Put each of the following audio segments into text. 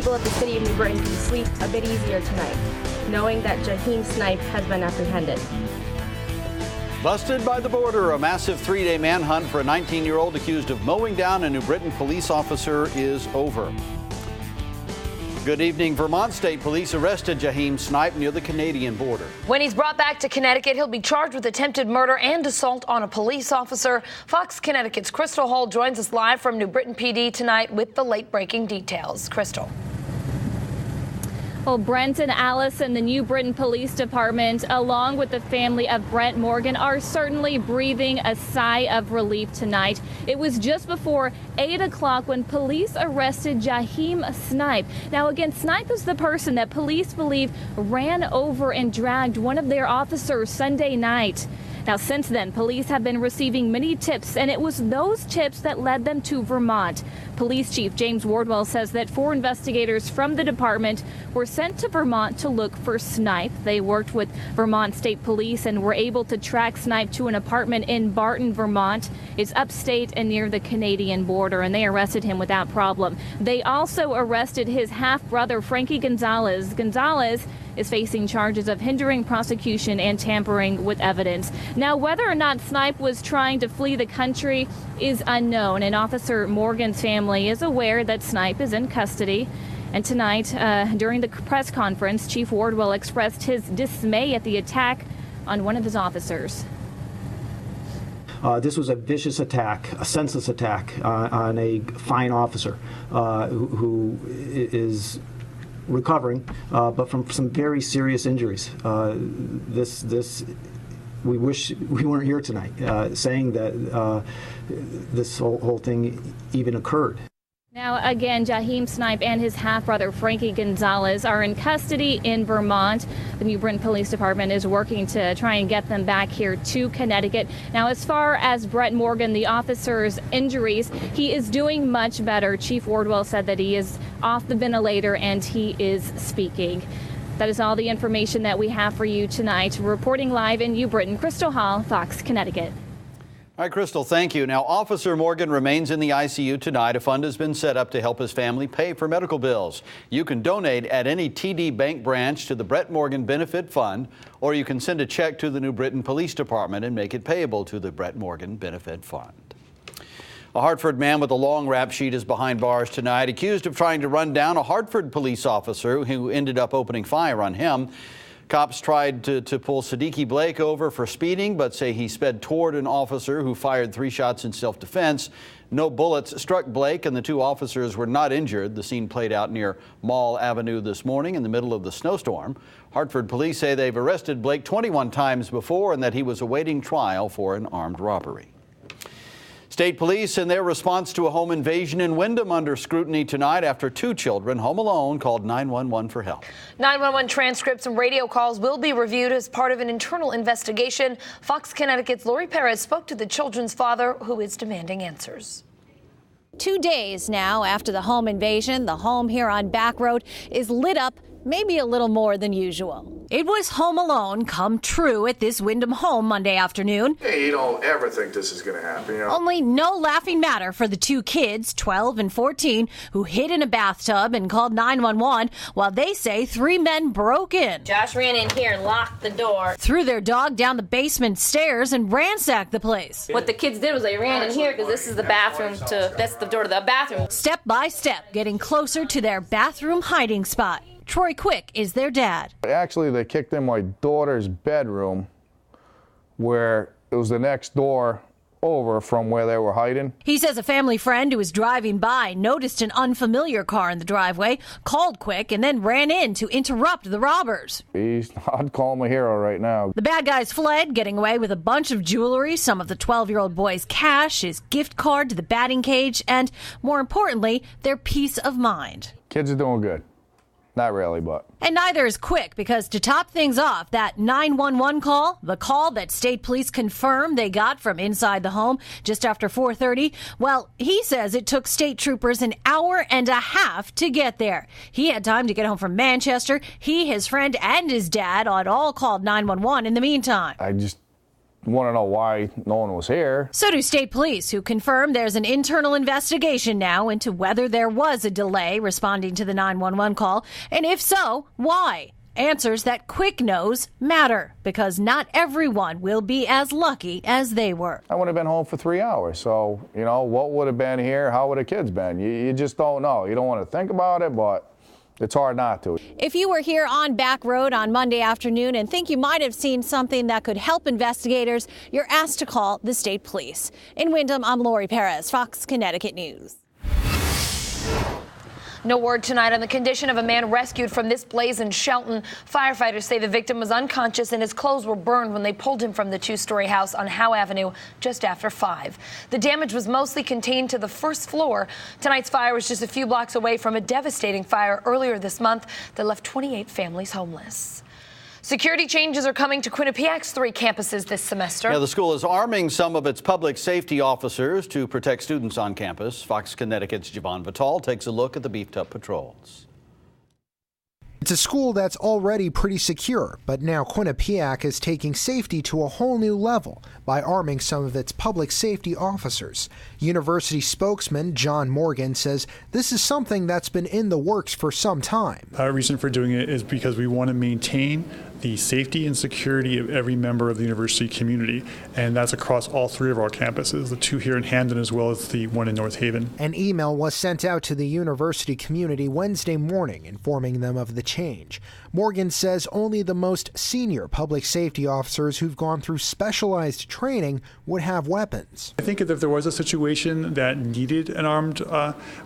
people at the city of New Britain can sleep a bit easier tonight, knowing that Jaheim Snipe has been apprehended. Busted by the border, a massive 3-day manhunt for a 19-year-old accused of mowing down a New Britain police officer is over. Good evening. Vermont State Police arrested Jaheim Snipe near the Canadian border. When he's brought back to Connecticut, he'll be charged with attempted murder and assault on a police officer. Fox Connecticut's Crystal Hall joins us live from New Britain PD tonight with the late-breaking details. Crystal. Well, Brent and Alice and the New Britain Police Department, along with the family of Brent Morgan, are certainly breathing a sigh of relief tonight. It was just before 8 o'clock when police arrested Jaheim Snipe. Now, again, Snipe is the person that police believe ran over and dragged one of their officers Sunday night. Now, since then, police have been receiving many tips, and it was those tips that led them to Vermont. Police Chief James Wardwell says that 4 investigators from the department were sent to Vermont to look for Snipe. They worked with Vermont State Police and were able to track Snipe to an apartment in Barton, Vermont. It's upstate and near the Canadian border, and they arrested him without problem. They also arrested his half-brother, Frankie Gonzalez. Gonzalez is facing charges of hindering prosecution and tampering with evidence. Now, whether or not Snipe was trying to flee the country is unknown, and Officer Morgan's family is aware that Snipe is in custody. And tonight, during the press conference, Chief Wardwell expressed his dismay at the attack on one of his officers. This was a vicious attack, a senseless attack on a fine officer who is recovering, but from some very serious injuries. We wish we weren't here tonight, saying that this whole thing even occurred. Now, again, Jaheim Snipe and his half-brother, Frankie Gonzalez, are in custody in Vermont. The New Britain Police Department is working to try and get them back here to Connecticut. Now, as far as Brent Morgan, the officer's injuries, he is doing much better. Chief Wardwell said that he is off the ventilator and he is speaking. That is all the information that we have for you tonight. Reporting live in New Britain, Crystal Hall, Fox, Connecticut. All right, Crystal, thank you. Now, Officer Morgan remains in the ICU tonight. A fund has been set up to help his family pay for medical bills. You can donate at any TD Bank branch to the Brett Morgan Benefit Fund, or you can send a check to the New Britain Police Department and make it payable to the Brett Morgan Benefit Fund. A Hartford man with a long rap sheet is behind bars tonight, accused of trying to run down a Hartford police officer who ended up opening fire on him. Cops tried to pull Siddiqui Blake over for speeding, but say he sped toward an officer who fired 3 shots in self-defense. No bullets struck Blake, and the 2 officers were not injured. The scene played out near Mall Avenue this morning in the middle of the snowstorm. Hartford police say they've arrested Blake 21 times before and that he was awaiting trial for an armed robbery. State police in their response to a home invasion in Windham under scrutiny tonight after 2 children home alone called 911 for help. 911 transcripts and radio calls will be reviewed as part of an internal investigation. Fox Connecticut's Lori Perez spoke to the children's father, who is demanding answers. 2 days now after the home invasion, the home here on Back Road is lit up maybe a little more than usual. It was Home Alone come true at this Windham home Monday afternoon. Hey, you don't ever think this is going to happen, you know? Only no laughing matter for the 2 kids, 12 and 14, who hid in a bathtub and called 911 while they say 3 men broke in. Josh ran in here and locked the door. Threw their dog down the basement stairs and ransacked the place. What the kids did was they ran in here because this is the bathroom that's the door to the bathroom. Step by step, getting closer to their bathroom hiding spot. Troy Quick is their dad. Actually, they kicked in my daughter's bedroom, where it was the next door over from where they were hiding. He says a family friend who was driving by noticed an unfamiliar car in the driveway, called Quick, and then ran in to interrupt the robbers. I'd call him a hero right now. The bad guys fled, getting away with a bunch of jewelry, some of the 12-year-old boy's cash, his gift card to the batting cage, and, more importantly, their peace of mind. Kids are doing good. Not really, but. And neither is Quick, because to top things off, that 911 call, the call that state police confirmed they got from inside the home just after 4:30, well, he says it took state troopers an hour and a half to get there. He had time to get home from Manchester. He, his friend, and his dad had all called 911 in the meantime. I just want to know why no one was here. So do state police, who confirm there's an internal investigation now into whether there was a delay responding to the 911 call, and if so, why. Answers that quick knows matter, because not everyone will be as lucky as they were. I would have been home for 3 hours, so, what would have been here? How would the kids been? You just don't know. You don't want to think about it, but it's hard not to. If you were here on Back Road on Monday afternoon and think you might have seen something that could help investigators, you're asked to call the state police. In Windham, I'm Lori Perez, Fox Connecticut News. No word tonight on the condition of a man rescued from this blaze in Shelton. Firefighters say the victim was unconscious and his clothes were burned when they pulled him from the two-story house on Howe Avenue just after 5. The damage was mostly contained to the first floor. Tonight's fire was just a few blocks away from a devastating fire earlier this month that left 28 families homeless. Security changes are coming to Quinnipiac's 3 campuses this semester. Yeah, the school is arming some of its public safety officers to protect students on campus. Fox Connecticut's Javon Vital takes a look at the beefed-up patrols. It's a school that's already pretty secure, but now Quinnipiac is taking safety to a whole new level by arming some of its public safety officers. University spokesman John Morgan says this is something that's been in the works for some time. Our reason for doing it is because we want to maintain the safety and security of every member of the university community, and that's across all 3 of our campuses, the 2 here in Hamden as well as the 1 in North Haven. An email was sent out to the university community Wednesday morning informing them of the change. Morgan says only the most senior public safety officers who've gone through specialized training would have weapons. I think if there was a situation that needed an armed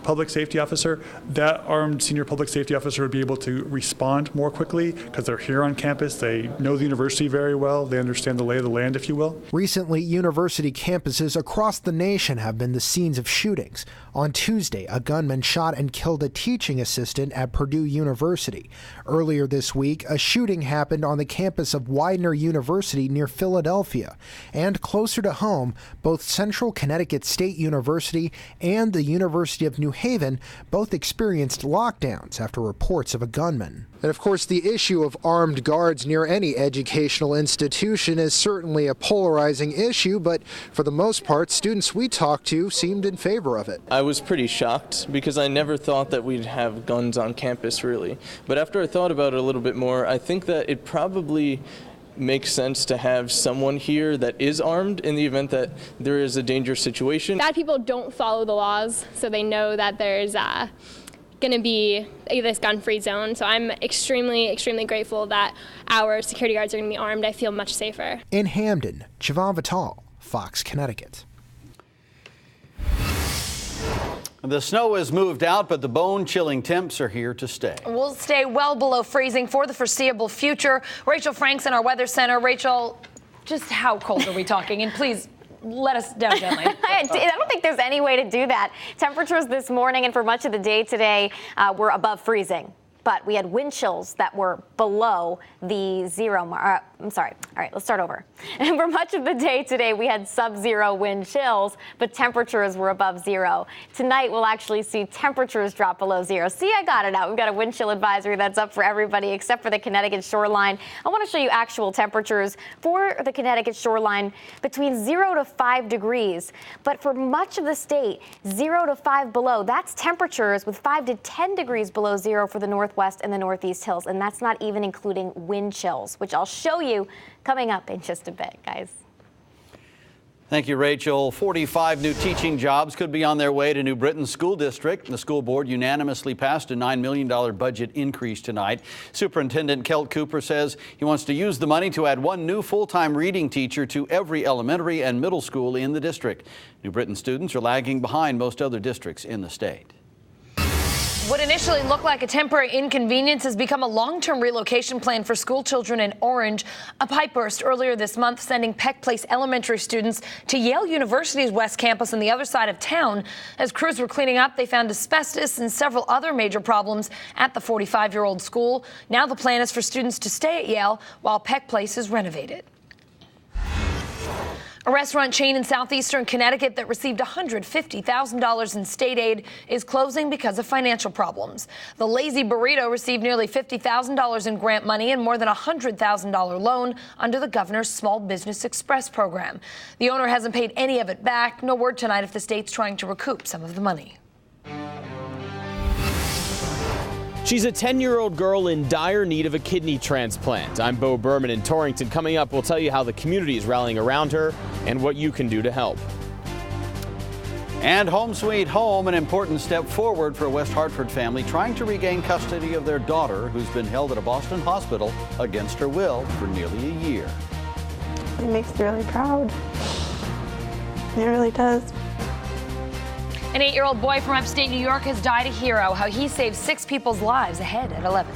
public safety officer, that armed senior public safety officer would be able to respond more quickly because they're here on campus. They know the university very well. They understand the lay of the land, if you will. Recently, university campuses across the nation have been the scenes of shootings. On Tuesday, a gunman shot and killed a teaching assistant at Purdue University. Earlier this week, a shooting happened on the campus of Widener University near Philadelphia. And closer to home, both Central Connecticut State University and the University of New Haven both experienced lockdowns after reports of a gunman. And of course, the issue of armed guards near any educational institution is certainly a polarizing issue, but for the most part, students we talked to seemed in favor of it. I was pretty shocked because I never thought that we'd have guns on campus, really. But after I thought about it a little bit more, I think that it probably makes sense to have someone here that is armed in the event that there is a dangerous situation. Bad people don't follow the laws, so they know that there's going to be this gun-free zone. So I'm extremely, extremely grateful that our security guards are going to be armed. I feel much safer. In Hamden, Javon Vital, Fox, Connecticut. The snow has moved out, but the bone-chilling temps are here to stay. We'll stay well below freezing for the foreseeable future. Rachel Franks in our Weather Center. Rachel, just how cold are we talking? And please, let us down gently. I don't think there's any way to do that. Temperatures this morning and for much of the day today were above freezing. But we had wind chills that were below the 0 mark. I'm sorry. All right, let's start over. And for much of the day today, we had sub-zero wind chills, but temperatures were above 0. Tonight, we'll actually see temperatures drop below 0. See, I got it out. We've got a wind chill advisory that's up for everybody except for the Connecticut shoreline. I want to show you actual temperatures for the Connecticut shoreline between 0 to 5 degrees. But for much of the state, 0 to 5 below. That's temperatures with 5 to 10 degrees below 0 for the northwest and the northeast hills. And that's not even including wind chills, which I'll show you coming up in just a bit, guys. Thank you, Rachel. 45 new teaching jobs could be on their way to New Britain School District. The school board unanimously passed a $9 million budget increase tonight. Superintendent Kelt Cooper says he wants to use the money to add 1 new full-time reading teacher to every elementary and middle school in the district. New Britain students are lagging behind most other districts in the state. What initially looked like a temporary inconvenience has become a long-term relocation plan for school children in Orange. A pipe burst earlier this month, sending Peck Place elementary students to Yale University's West Campus on the other side of town. As crews were cleaning up, they found asbestos and several other major problems at the 45-year-old school. Now the plan is for students to stay at Yale while Peck Place is renovated. A restaurant chain in southeastern Connecticut that received $150,000 in state aid is closing because of financial problems. The Lazy Burrito received nearly $50,000 in grant money and more than a $100,000 loan under the governor's Small Business Express program. The owner hasn't paid any of it back. No word tonight if the state's trying to recoup some of the money. She's a 10-year-old girl in dire need of a kidney transplant. I'm Bo Berman in Torrington. Coming up, we'll tell you how the community is rallying around her and what you can do to help. And home sweet home, an important step forward for a West Hartford family trying to regain custody of their daughter who's been held at a Boston hospital against her will for nearly a year. It makes me really proud. It really does. An 8-year-old boy from upstate New York has died a hero. How he saved 6 people's lives ahead at 11.